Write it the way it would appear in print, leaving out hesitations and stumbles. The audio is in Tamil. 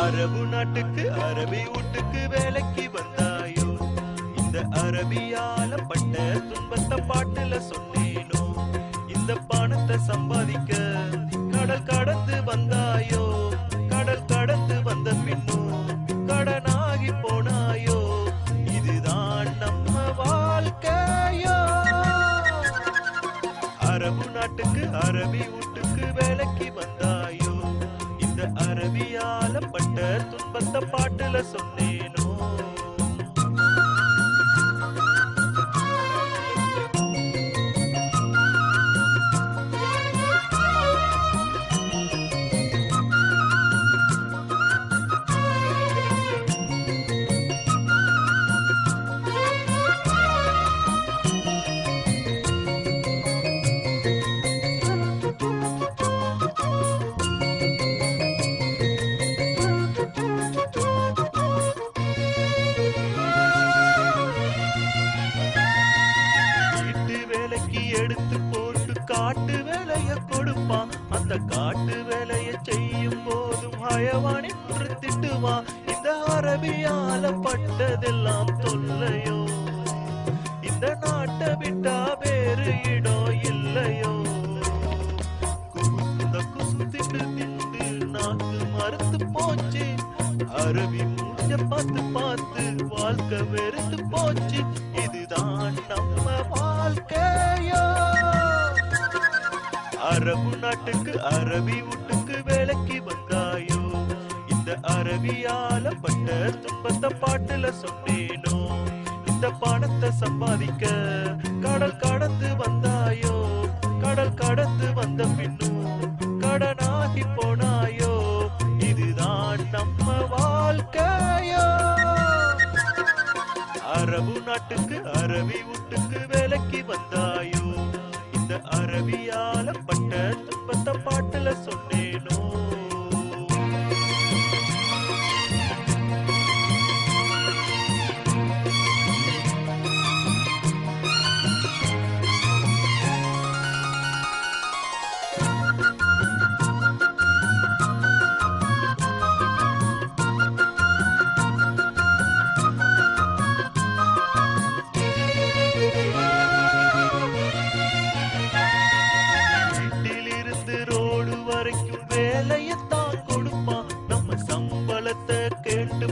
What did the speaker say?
அரபு நாட்டுக்கு அரபி வீட்டுக்கு வேலைக்கு வந்தாயோ, இந்த அரபியால பட்ட துன்பத்தை பாட்டுல சொன்னேனோ, இந்த பணத்தை சம்பாதிக்க கடல் கடந்து வந்தாயோ, கடல் கடந்து வந்த பின்னும் கடனாகி போனாயோ, இதுதான் நம்ம வாழ்க்கையோ. அரபு நாட்டுக்கு அரபி வீட்டுக்கு வேலைக்கு வந்தாயோ, இந்த அரபியால பட்ட துன்பத்தை பாட்டுல சொன்னேனோ. எடுத்து போட்டு காட்டு வேலைய கொடுப்பான், அந்த காட்டு வேலைய செய்யும் போதும் ஹயவானி திட்டுவான். இந்த அரபியால பட்டதெல்லாம் தொல்லையோ, இந்த நாட்டை விட்டா வேறு இடம் இல்லையோ. குசுத்திட்டு திண்டு நாக்கு மறுத்து போச்சு, அரபி மூஞ்ச பார்த்து பார்த்து வாழ்க்கை வெறுத்து போச்சு, இதுதான் நம்ம வாழ்க்கையோ. அரபு நாட்டுக்கு அரபி வீட்டுக்கு வேலைக்கு வந்தாயோ, இந்த அரபியால பட்ட துன்பத்தை பாட்டுல சொன்னேனோ, இந்த பணத்தை சம்பாதிக்க கடல் கடந்து வந்தாயோ, கடல் கடந்து வந்த பின்னும் கடனாகி போனாயோ, இதுதான் நம்ம வாழ்க்கையோ. அரபு நாட்டுக்கு அரபி வீட்டுக்கு வேலைக்கு வந்தாயோ, இந்த அரபியால பட்ட துன்பத்தை பாட்டுல சொன்னேனோ. ரோடு வரைக்கும் வேலையத்தான் கொடுப்பான், நம்ம சம்பளத்தை கேட்டு